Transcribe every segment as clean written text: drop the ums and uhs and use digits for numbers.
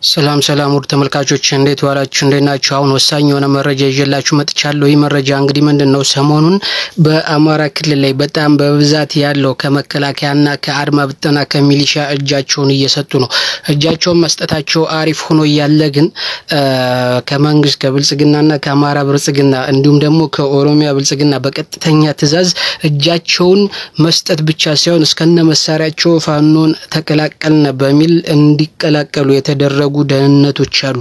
ሰላም ሰላም ውድ ተመልካቾች እንዴት ዋላችሁ እንዴት ናችሁ? አሁን ወሳኝ የሆነ መረጃ ይዤላችሁ መጥቻለሁ። ይህ መረጃ እንግዲህ ምንድነው ሰሞኑን በአማራ ክልል ላይ በጣም በብዛት ያለው ከመከላከያና ከአድማ ብተና ከሚሊሻ እጃቸውን እየሰጡ ነው። እጃቸውን መስጠታቸው አሪፍ ሆኖ ያለ ግን ከመንግስት ከብልጽግናና ከአማራ ብልጽግና እንዲሁም ደግሞ ከኦሮሚያ ብልጽግና በቀጥተኛ ትዕዛዝ እጃቸውን መስጠት ብቻ ሳይሆን እስከነ መሳሪያቸው ፋኖን ተቀላቀልን በሚል እንዲቀላቀሉ የተደረጉ ደህንነቶች አሉ።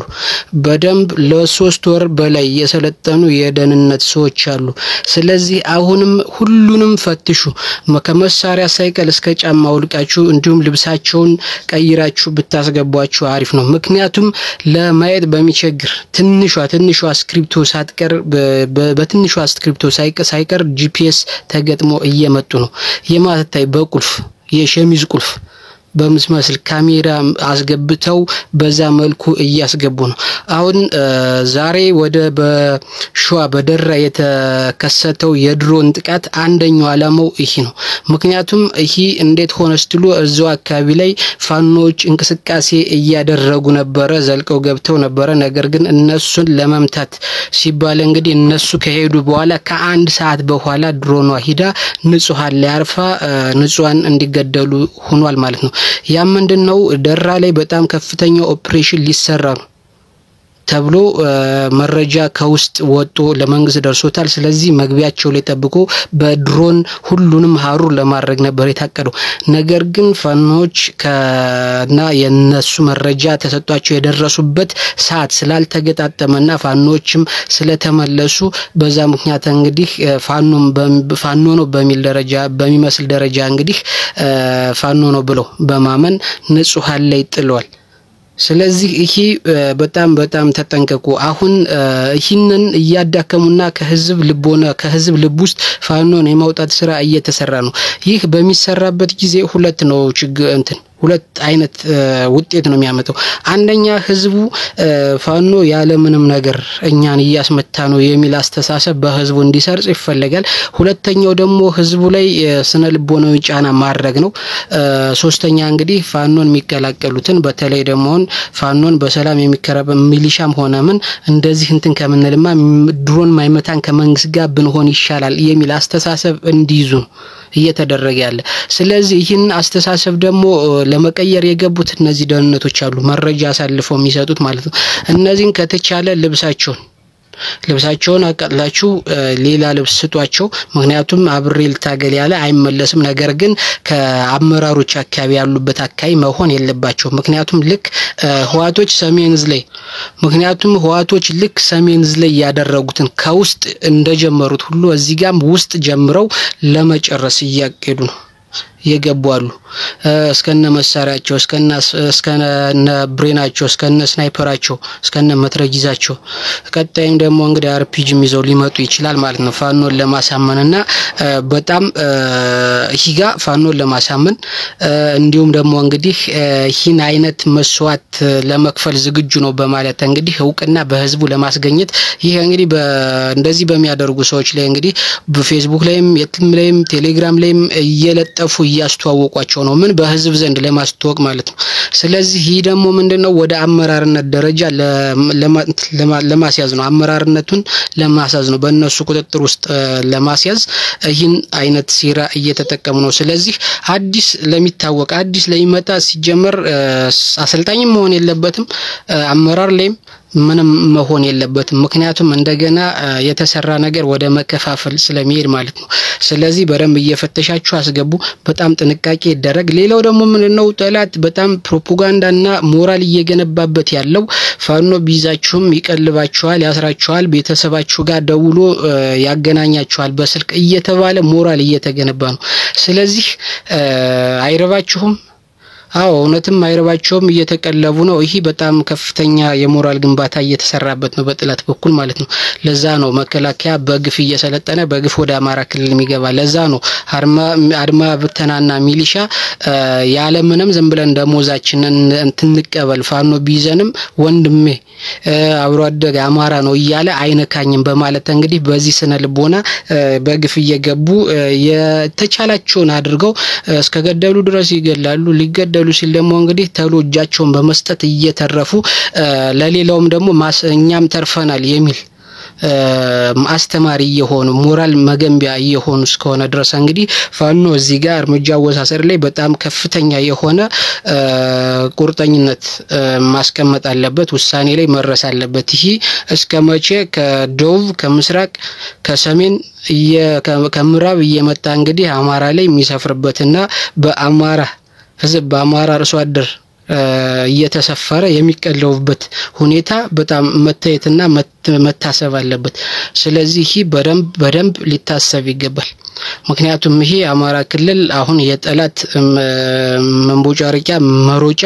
በደንብ ለ3 ወር በላይ የሰለጠኑ የደህንነት ሰዎች አሉ። ስለዚህ አሁንም ሁሉንም ፈትሹ። ከመሳሪያ ሳይቀር እስከ ጫማ አውልቃችሁ እንዲሁም ልብሳቸውን ቀይራችሁ ብታስገቧቸው አሪፍ ነው። ምክንያቱም ለማየት በሚቸግር ትንሿ ስክሪፕቶ ሳትቀር በትንሿ ስክሪፕቶ ሳይቀር ጂፒኤስ ተገጥሞ እየመጡ ነው። የማታታይ በቁልፍ የሸሚዝ ቁልፍ በመስመስል ካሜራ አስገብተው በዛ መልኩ እያስገቡ ነው። አሁን ዛሬ ወደ በሸዋ በደራ የተከሰተው የድሮን ጥቃት አንደኛው አላማው ይሄ ነው። ምክንያቱም ይሄ እንዴት ሆነ ስትሉ እዛው አካባቢ ላይ ፋኖች እንቅስቃሴ እያደረጉ ነበር፣ ዘልቀው ገብተው ነበር። ነገር ግን እነሱን ለመምታት ሲባል እንግዲህ እነሱ ከሄዱ በኋላ ከአንድ ሰዓት በኋላ ድሮኗ ሂዳ ንጹሃን ላይ አርፋ ንጹሃን እንዲገደሉ ሆኗል ማለት ነው። ያ ምንድነው ደራ ላይ በጣም ከፍተኛ ኦፕሬሽን ሊሰራ ነው ተብሎ መረጃ ከውስጥ ወጥቶ ለመንግስት ደርሶታል። ስለዚህ መግቢያቸው ላይ ተጠብቆ በድሮን ሁሉንም ሀሩር ለማድረግ ነበር የታቀደው። ነገር ግን ፋኖች ከና የነሱ መረጃ ተሰጧቸው የደረሱበት ሰዓት ስላልተገጣጠመና ፋኖችም ስለተመለሱ በዛ ምክንያት እንግዲህ ፋኖ ነው በሚል ደረጃ በሚመስል ደረጃ እንግዲህ ፋኖ ነው ብለው በማመን ንጹሃን ላይ ጥለዋል። ስለዚህ ይሄ በጣም ተጠንቀቁ። አሁን ይህንን እያዳከሙና ከህዝብ ልብ ውስጥ ፋኖን የማውጣት ስራ እየተሰራ ነው። ይህ በሚሰራበት ጊዜ ሁለት አይነት ውጤት ነው የሚያመጣው። አንደኛ ህዝቡ ፋኖ ያለ ምንም ነገር እኛን እያስመታ ነው የሚል አስተሳሰብ በህዝቡ እንዲሰርጽ ይፈልጋል። ሁለተኛው ደግሞ ህዝቡ ላይ ስነ ልቦናዊ ጫና ማድረግ ነው። ሶስተኛ እንግዲህ ፋኖን የሚቀላቀሉትን በተለይ ደግሞ ፋኖን በሰላም የሚከረበ ሚሊሻም ሆነ ምን እንደዚህ ከምንልማ ድሮን ማይመታን ከመንግስት ጋር ብንሆን ይሻላል የሚል አስተሳሰብ እንዲይዙ እየተደረገ ያለ። ስለዚህ ይህን አስተሳሰብ ደግሞ ለመቀየር የገቡት እነዚህ ደህንነቶች አሉ፣ መረጃ አሳልፈው የሚሰጡት ማለት ነው። እነዚህን ከተቻለ ልብሳቸውን አቀላችሁ ሌላ ልብስ ስጧቸው። ምክንያቱም አብሬ ልታገል ያለ አይመለስም። ነገር ግን ከአመራሮች አካባቢ ያሉበት አካባቢ መሆን የለባቸው። ምክንያቱም ልክ ህዋቶች ሰሜን ዕዝ ላይ ያደረጉትን ከውስጥ እንደጀመሩት ሁሉ እዚህ ጋርም ውስጥ ጀምረው ለመጨረስ እያቀዱ ነው የገባሉ። እስከነ መሳሪያቸው እስከነ ብሬናቸው እስከነ ስናይፐራቸው እስከነ መትረጊዛቸው ቀጣይም ደግሞ እንግዲህ አርፒጂ ይዘው ሊመጡ ይችላል ማለት ነው። ፋኖን ለማሳመንና በጣም ሂጋ ፋኖን ለማሳመን እንዲሁም ደግሞ እንግዲህ ይህን አይነት መስዋዕት ለመክፈል ዝግጁ ነው በማለት እንግዲህ እውቅና በህዝቡ ለማስገኘት ይሄ እንግዲህ እንደዚህ በሚያደርጉ ሰዎች ላይ እንግዲህ በፌስቡክ ላይም የትም ላይም ቴሌግራም ላይም እየለጠፉ እያስተዋወቋቸው ነው። ምን በህዝብ ዘንድ ለማስተዋወቅ ማለት ነው። ስለዚህ ይሄ ደግሞ ምንድነው ወደ አመራርነት ደረጃ ለማስያዝ ነው። አመራርነቱን ለማስያዝ ነው፣ በእነሱ ቁጥጥር ውስጥ ለማስያዝ ይህን አይነት ሴራ እየተጠቀሙ ነው። ስለዚህ አዲስ ለሚመጣ ሲጀመር አሰልጣኝ መሆን የለበትም፣ አመራር ላይም ምንም መሆን የለበትም። ምክንያቱም እንደገና የተሰራ ነገር ወደ መከፋፈል ስለሚሄድ ማለት ነው። ስለዚህ በደንብ እየፈተሻችሁ አስገቡ። በጣም ጥንቃቄ ይደረግ። ሌላው ደግሞ ምንድነው ጠላት በጣም ፕሮፓጋንዳና ሞራል እየገነባበት ያለው ፋኖ ቢይዛችሁም ይቀልባችኋል፣ ያስራችኋል፣ ቤተሰባችሁ ጋር ደውሎ ያገናኛችኋል በስልክ እየተባለ ሞራል እየተገነባ ነው። ስለዚህ አይረባችሁም። እውነትም አይረባቸውም፣ እየተቀለቡ ነው። ይሄ በጣም ከፍተኛ የሞራል ግንባታ እየተሰራበት ነው በጥላት በኩል ማለት ነው። ለዛ ነው መከላከያ በግፍ እየሰለጠነ በግፍ ወደ አማራ ክልል የሚገባ። ለዛ ነው አድማ ብተናና ሚሊሻ ያለ ምንም ዝም ብለን ደሞዛችንን እንትንቀበል ፋኖ ቢይዘንም ወንድሜ አብሮ አደግ አማራ ነው እያለ አይነካኝም በማለት እንግዲህ በዚህ ስነ ልቦና በግፍ እየገቡ የተቻላቸውን አድርገው እስከ ገደሉ ድረስ ይገላሉ። ሊገደሉ ሊገደሉ ሲል ደግሞ እንግዲህ ተሎ እጃቸውን በመስጠት እየተረፉ ለሌላውም ደግሞ እኛም ተርፈናል የሚል አስተማሪ የሆኑ ሞራል መገንቢያ የሆኑ እስከሆነ ድረስ እንግዲህ ፋኖ እዚህ ጋር እርምጃ አወሳሰድ ላይ በጣም ከፍተኛ የሆነ ቁርጠኝነት ማስቀመጥ አለበት፣ ውሳኔ ላይ መድረስ አለበት። ይሄ እስከመቼ ከደቡብ ከምስራቅ ከሰሜን ከምዕራብ እየመጣ እንግዲህ አማራ ላይ የሚሰፍርበትና በአማራ ህዝብ በአማራ አርሶ አደር እየተሰፈረ የሚቀለውበት ሁኔታ በጣም መታየትና መታሰብ አለበት። ስለዚህ በደንብ ሊታሰብ ይገባል። ምክንያቱም ይሄ አማራ ክልል አሁን የጠላት መንቦጫሪያ መሮጫ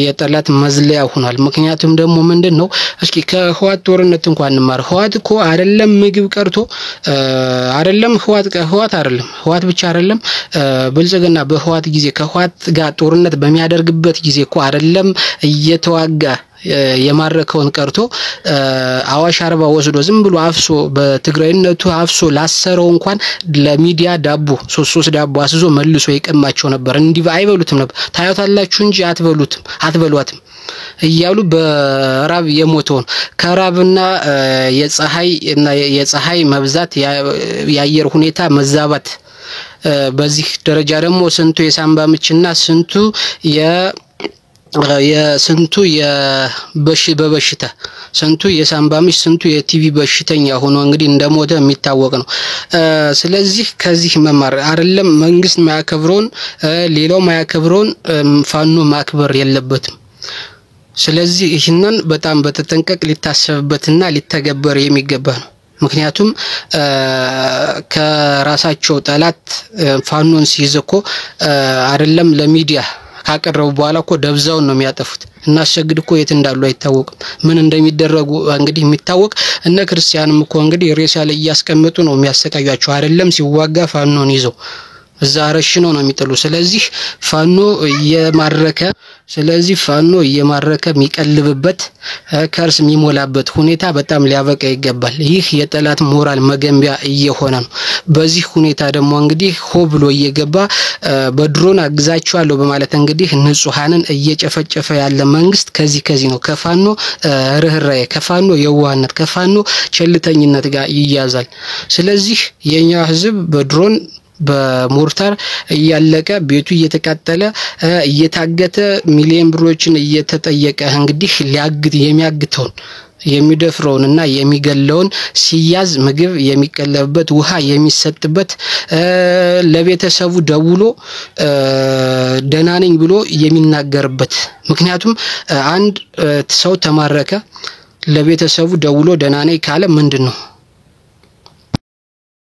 የጠላት መዝለያ ሆኗል። ምክንያቱም ደግሞ ምንድነው እስኪ ከህዋት ጦርነት እንኳን ማር ህዋት እኮ አይደለም ምግብ ቀርቶ አይደለም ህዋት ብቻ አይደለም ብልጽግና በህዋት ጊዜ ከህዋት ጋር ጦርነት በሚያደርግበት ጊዜ እኮ አይደለም እየተዋጋ የማረከውን ቀርቶ አዋሽ አርባ ወስዶ ዝም ብሎ አፍሶ በትግራይነቱ አፍሶ ላሰረው እንኳን ለሚዲያ ዳቦ ሶስት ዳቦ አስዞ መልሶ ይቀማቸው ነበር። እንዲህ አይበሉትም ነበር። ታዩታላችሁ እንጂ አትበሏትም እያሉ በራብ የሞተውን ከራብና የፀሐይ መብዛት የአየር ሁኔታ መዛባት በዚህ ደረጃ ደግሞ ስንቱ የሳምባ ምችና ስንቱ በበሽታ ስንቱ የሳምባ ምች ስንቱ የቲቪ በሽተኛ ሆኖ እንግዲህ እንደሞተ የሚታወቅ ነው። ስለዚህ ከዚህ መማር አይደለም መንግስት ማያከብረውን ሌላው ማያከብረውን ፋኖ ማክበር የለበትም። ስለዚህ ይህንን በጣም በተጠንቀቅ ሊታሰብበትና ሊተገበር የሚገባ ነው። ምክንያቱም ከራሳቸው ጠላት ፋኖን ሲይዘኮ አይደለም ለሚዲያ ካቀረቡ በኋላ እኮ ደብዛውን ነው የሚያጠፉት። እና አሸግድ እኮ የት እንዳሉ አይታወቅም። ምን እንደሚደረጉ እንግዲህ የሚታወቅ እነ ክርስቲያንም እኮ እንግዲህ ሬሳ ላይ ያስቀምጡ ነው የሚያሰቃያቸው አይደለም ሲዋጋ ፋኖን ይዘው እዛ ረሽነው ነው የሚጥሉ። ስለዚህ ፋኖ እየማረከ የሚቀልብበት ከርስ የሚሞላበት ሁኔታ በጣም ሊያበቃ ይገባል። ይህ የጠላት ሞራል መገንቢያ እየሆነ ነው። በዚህ ሁኔታ ደግሞ እንግዲህ ሆ ብሎ እየገባ በድሮን አግዛቸዋለሁ በማለት እንግዲህ ንጹሃንን እየጨፈጨፈ ያለ መንግስት ከዚህ ነው ከፋኖ ርህራዬ ከፋኖ የዋህነት ከፋኖ ቸልተኝነት ጋር ይያዛል። ስለዚህ የኛ ህዝብ በድሮን በሞርታር እያለቀ ቤቱ እየተቃጠለ እየታገተ ሚሊዮን ብሮችን እየተጠየቀ እንግዲህ የሚያግተውን የሚደፍረውንና የሚገለውን ሲያዝ ምግብ የሚቀለብበት ውሃ የሚሰጥበት ለቤተሰቡ ደውሎ ደህና ነኝ ብሎ የሚናገርበት። ምክንያቱም አንድ ሰው ተማረከ ለቤተሰቡ ደውሎ ደህና ነኝ ካለ ምንድነው